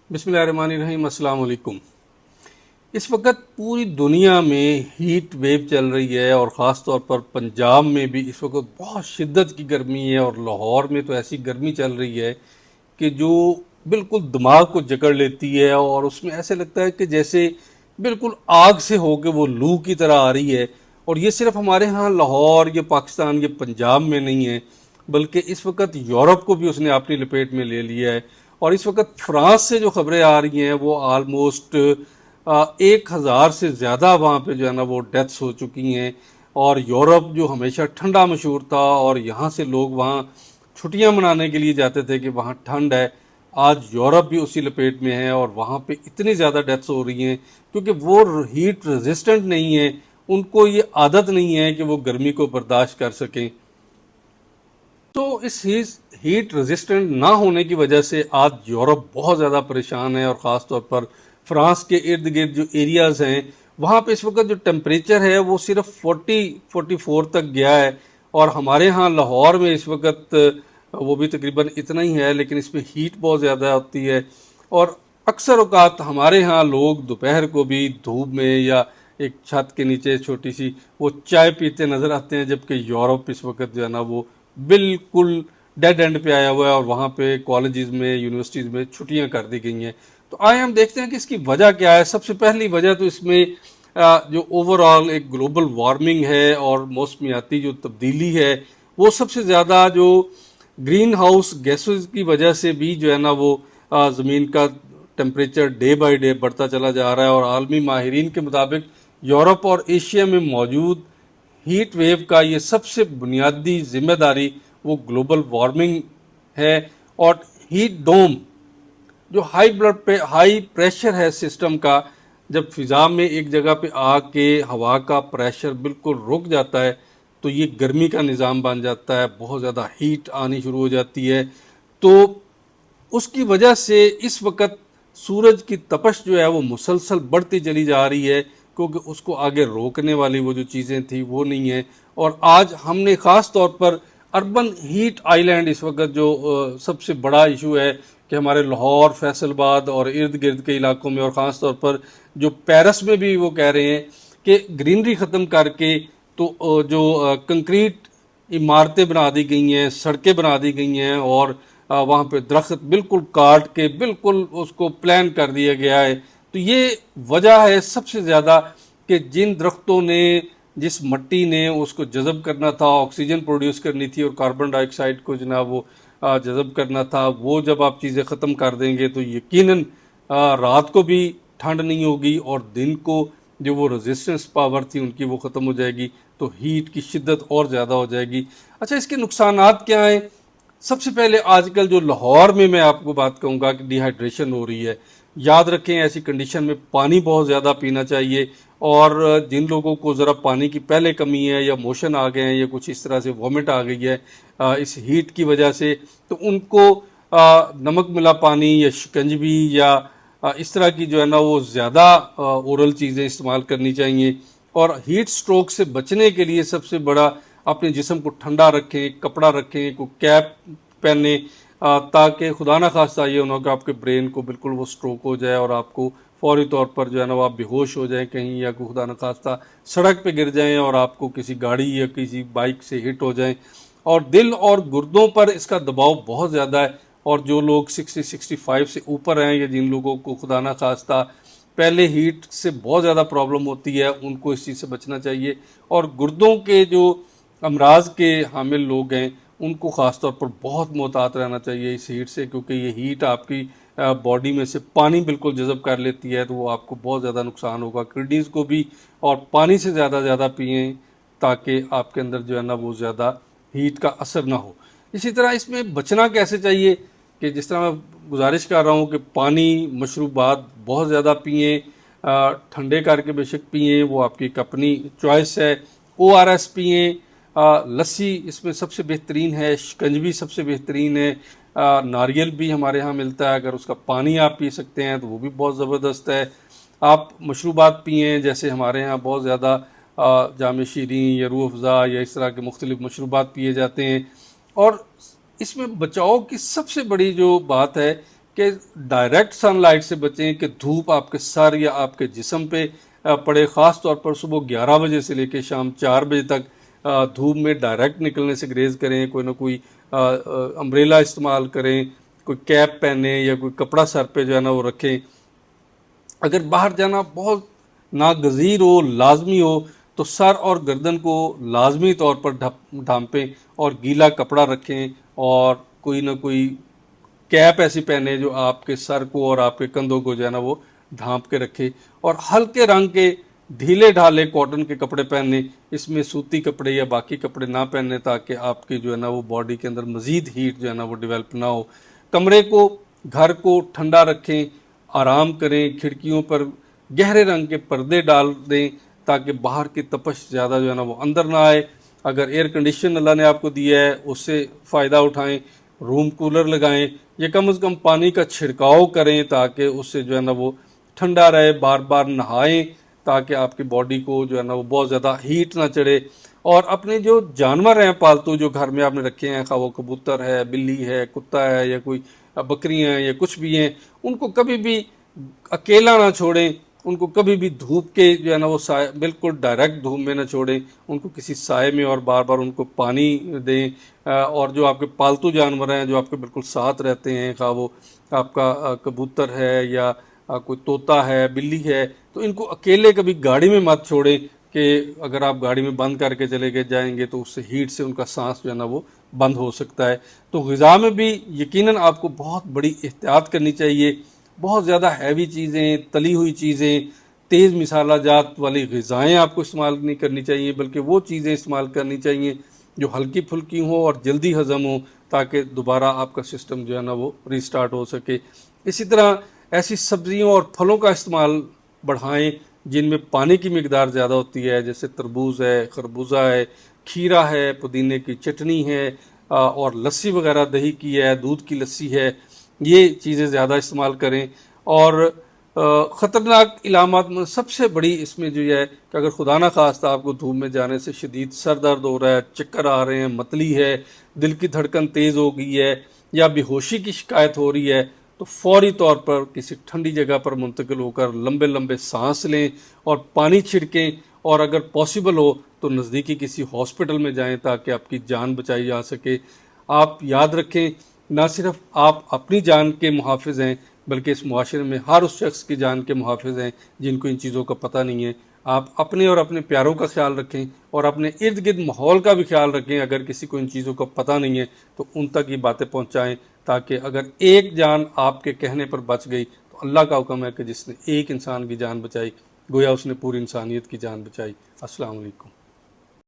बिस्मिल्लाहिर्रहमानिर्रहीम, अस्सलाम वालेकुम। इस वक्त पूरी दुनिया में हीट वेव चल रही है और ख़ास तौर पर पंजाब में भी इस वक्त बहुत शिद्दत की गर्मी है और लाहौर में तो ऐसी गर्मी चल रही है कि जो बिल्कुल दिमाग को जकड़ लेती है और उसमें ऐसे लगता है कि जैसे बिल्कुल आग से होकर वो लू की तरह आ रही है। और ये सिर्फ हमारे यहाँ लाहौर, ये पाकिस्तान, ये पंजाब में नहीं है, बल्कि इस वक्त यूरोप को भी उसने अपनी लपेट में ले लिया है। और इस वक्त फ्रांस से जो खबरें आ रही हैं वो ऑलमोस्ट 1,000 से ज़्यादा वहाँ पे जो है ना वो डेथ्स हो चुकी हैं। और यूरोप जो हमेशा ठंडा मशहूर था और यहाँ से लोग वहाँ छुट्टियां मनाने के लिए जाते थे कि वहाँ ठंड है, आज यूरोप भी उसी लपेट में है और वहाँ पे इतनी ज़्यादा डेथ्स हो रही हैं क्योंकि वो हीट रेजिस्टेंट नहीं है। उनको ये आदत नहीं है कि वो गर्मी को बर्दाश्त कर सकें। तो इस हीट रेजिस्टेंट ना होने की वजह से आज यूरोप बहुत ज़्यादा परेशान है और ख़ास तौर पर फ्रांस के इर्द गिर्द जो एरियाज़ हैं वहाँ पे इस वक्त जो टेम्परेचर है वो सिर्फ 40-44 तक गया है। और हमारे यहाँ लाहौर में इस वक्त वो भी तकरीबन इतना ही है, लेकिन इसमें हीट बहुत ज़्यादा होती है। और अक्सर औकात हमारे यहाँ लोग दोपहर को भी धूप में या एक छत के नीचे छोटी सी वो चाय पीते नजर आते हैं, जबकि यूरोप इस वक्त जो है ना वो बिल्कुल डेड एंड पे आया हुआ है और वहाँ पे कॉलेजेस में, यूनिवर्सिटीज़ में छुट्टियां कर दी गई हैं। तो आए हम देखते हैं कि इसकी वजह क्या है। सबसे पहली वजह तो इसमें जो ओवरऑल एक ग्लोबल वार्मिंग है और मौसमियाती जो तब्दीली है वो सबसे ज़्यादा जो ग्रीन हाउस गैसेस की वजह से भी जो है ना वो ज़मीन का टेम्परेचर डे बाय डे बढ़ता चला जा रहा है। और आलमी माहिरीन के मुताबिक यूरोप और एशिया में मौजूद हीट वेव का ये सबसे बुनियादी जिम्मेदारी वो ग्लोबल वार्मिंग है। और हीट डोम जो हाई प्रेशर है सिस्टम का, जब फिजा में एक जगह पे आके हवा का प्रेशर बिल्कुल रुक जाता है तो ये गर्मी का निज़ाम बन जाता है, बहुत ज़्यादा हीट आनी शुरू हो जाती है। तो उसकी वजह से इस वक्त सूरज की तपश जो है वो मुसलसल बढ़ती चली जा रही है क्योंकि उसको आगे रोकने वाली वो जो चीज़ें थी वो नहीं है। और आज हमने ख़ास तौर पर अर्बन हीट आइलैंड इस वक्त जो सबसे बड़ा इशू है कि हमारे लाहौर, फैसलाबाद और इर्द गिर्द के इलाकों में और ख़ास तौर पर जो पेरिस में भी वो कह रहे हैं कि ग्रीनरी ख़त्म करके तो जो कंक्रीट इमारतें बना दी गई हैं, सड़कें बना दी गई हैं और वहाँ पे दरख्त बिल्कुल काट के बिल्कुल उसको प्लान कर दिया गया है। तो ये वजह है सबसे ज़्यादा कि जिन दरख्तों ने, जिस मिट्टी ने उसको जज़ब करना था, ऑक्सीजन प्रोड्यूस करनी थी और कार्बन डाइऑक्साइड को जनाब वो जज़ब करना था, वो जब आप चीज़ें ख़त्म कर देंगे तो यकीनन रात को भी ठंड नहीं होगी और दिन को जो वो रेजिस्टेंस पावर थी उनकी वो ख़त्म हो जाएगी, तो हीट की शिद्दत और ज़्यादा हो जाएगी। अच्छा, इसके नुकसानात क्या हैं? सबसे पहले आजकल जो लाहौर में मैं आपको बात कहूँगा कि डिहाइड्रेशन हो रही है। याद रखें ऐसी कंडीशन में पानी बहुत ज़्यादा पीना चाहिए। और जिन लोगों को ज़रा पानी की पहले कमी है या मोशन आ गए हैं या कुछ इस तरह से वॉमिट आ गई है इस हीट की वजह से, तो उनको नमक मिला पानी या शिकंजवी या इस तरह की जो है ना वो ज़्यादा ओरल चीज़ें इस्तेमाल करनी चाहिए। और हीट स्ट्रोक से बचने के लिए सबसे बड़ा अपने जिस्म को ठंडा रखें, कपड़ा रखें, को कैप पहने ताकि खुदा ना खास्ता ये ना कि आपके ब्रेन को बिल्कुल वो स्ट्रोक हो जाए और आपको फौरी तौर पर जो है ना वो आप बेहोश हो जाएं कहीं, या खुदा न खास्ता सड़क पे गिर जाएं और आपको किसी गाड़ी या किसी बाइक से हिट हो जाएं। और दिल और गुर्दों पर इसका दबाव बहुत ज़्यादा है और जो लोग 60-65 से ऊपर हैं या जिन लोगों को खुदा न खास्ता पहले हीट से बहुत ज़्यादा प्रॉब्लम होती है उनको इस चीज़ से बचना चाहिए। और गुर्दों के जो अमराज के हामिल लोग हैं उनको ख़ास तौर पर बहुत मोहतात रहना चाहिए इस हीट से, क्योंकि ये हीट आपकी बॉडी में से पानी बिल्कुल जज़ब कर लेती है, तो वो आपको बहुत ज़्यादा नुकसान होगा किडनीज़ को भी। और पानी से ज़्यादा पिएँ ताकि आपके अंदर जो है ना वो ज़्यादा हीट का असर ना हो। इसी तरह इसमें बचना कैसे चाहिए कि जिस तरह मैं गुजारिश कर रहा हूँ कि पानी, मशरूबात बहुत ज़्यादा पिएँ, ठंडे करके बेशक पिएँ, वो आपकी एक अपनी चॉइस है। ORS पिएँ, लस्सी इसमें सबसे बेहतरीन है, शिकंजवी सबसे बेहतरीन है, नारियल भी हमारे यहाँ मिलता है, अगर उसका पानी आप पी सकते हैं तो वो भी बहुत ज़बरदस्त है। आप मशरूबात पिएँ, जैसे हमारे यहाँ बहुत ज़्यादा जाम शीरीं या रूह अफ़ज़ा या इस तरह के मुख्तलिफ़ मशरूबात पिए जाते हैं। और इसमें बचाव की सबसे बड़ी जो बात है कि डायरेक्ट सनलाइट से बचें, कि धूप आपके सर या आपके जिस्म पे पड़े। ख़ास तौर पर सुबह 11 बजे से लेकर शाम 4 बजे तक धूप में डायरेक्ट निकलने से ग्रेज करें। कोई ना कोई अम्ब्रेला इस्तेमाल करें, कोई कैप पहने या कोई कपड़ा सर पे जो है ना वो रखें। अगर बाहर जाना बहुत नागज़ीर हो, लाजमी हो, तो सर और गर्दन को लाजमी तौर पर ढांपें और गीला कपड़ा रखें, और कोई ना कोई कैप ऐसी पहने जो आपके सर को और आपके कंधों को जो है ना वो ढांप के रखे। और हल्के रंग के ढीले ढाले कॉटन के कपड़े पहने, इसमें सूती कपड़े या बाकी कपड़े ना पहने, ताकि आपकी जो है ना वो बॉडी के अंदर मज़ीद हीट जो है ना वो डेवलप ना हो। कमरे को, घर को ठंडा रखें, आराम करें, खिड़कियों पर गहरे रंग के पर्दे डाल दें ताकि बाहर की तपश ज़्यादा जो है ना वो अंदर ना आए। अगर एयर कंडीशन अल्लाह ने आपको दिया है उससे फ़ायदा उठाएं, रूम कूलर लगाएं, या कम से कम पानी का छिड़काव करें ताकि उससे जो है ना वो ठंडा रहे। बार बार नहाएं ताकि आपकी बॉडी को जो है ना वो बहुत ज़्यादा हीट ना चढ़े। और अपने जो जानवर हैं पालतू जो घर में आपने रखे हैं, खा वो कबूतर है, बिल्ली है, कुत्ता है, या कोई बकरियां हैं या कुछ भी हैं, उनको कभी भी अकेला ना छोड़ें। उनको कभी भी धूप के जो है ना वो साए, बिल्कुल डायरेक्ट धूप में ना छोड़ें। उनको किसी साए में, और बार बार उनको पानी दें। और जो आपके पालतू जानवर हैं जो आपके बिल्कुल साथ रहते हैं, खा वो आपका कबूतर है या कोई तोता है, बिल्ली है, तो इनको अकेले कभी गाड़ी में मत छोड़ें, कि अगर आप गाड़ी में बंद करके चले गए जाएंगे तो उससे हीट से उनका सांस जो है ना वो बंद हो सकता है। तो ग़िज़ा में भी यकीनन आपको बहुत बड़ी एहतियात करनी चाहिए। बहुत ज़्यादा हैवी चीज़ें, तली हुई चीज़ें, तेज़ मसाला जात वाली ग़िज़ाएँ आपको इस्तेमाल नहीं करनी चाहिए, बल्कि वो चीज़ें इस्तेमाल करनी चाहिए जो हल्की फुल्की हों और जल्दी हज़म हो, ताकि दोबारा आपका सिस्टम जो है ना वो रीस्टार्ट हो सके। इसी तरह ऐसी सब्जियों और फलों का इस्तेमाल बढ़ाएं जिनमें पानी की मिकदार ज़्यादा होती है, जैसे तरबूज है, खरबूजा है, खीरा है, पुदीने की चटनी है, और लस्सी वगैरह, दही की है, दूध की लस्सी है, ये चीज़ें ज़्यादा इस्तेमाल करें। और ख़तरनाक इलामात में सबसे बड़ी इसमें जो है कि अगर खुदा ना खास्ता आपको धूप में जाने से शदीद सर दर्द हो रहा है, चक्कर आ रहे हैं, मतली है, दिल की धड़कन तेज़ हो गई है, या बेहोशी की शिकायत हो रही है, तो फौरी तौर पर किसी ठंडी जगह पर मुंतकिल होकर लंबे लंबे सांस लें और पानी छिड़कें। और अगर पॉसिबल हो तो नज़दीकी किसी हॉस्पिटल में जाएं ताकि आपकी जान बचाई जा सके। आप याद रखें, ना सिर्फ आप अपनी जान के मुहाफ़िज़ हैं, बल्कि इस मुआशरे में हर उस शख्स की जान के मुहाफ़िज़ हैं जिनको इन चीज़ों का पता नहीं है। आप अपने और अपने प्यारों का ख्याल रखें, और अपने इर्द गिर्द माहौल का भी ख्याल रखें। अगर किसी को इन चीज़ों का पता नहीं है तो उन तक ये बातें पहुँचाएँ, ताकि अगर एक जान आपके कहने पर बच गई तो अल्लाह का हुक्म है कि जिसने एक इंसान की जान बचाई, गोया उसने पूरी इंसानियत की जान बचाई। अस्सलाम वालेकुम।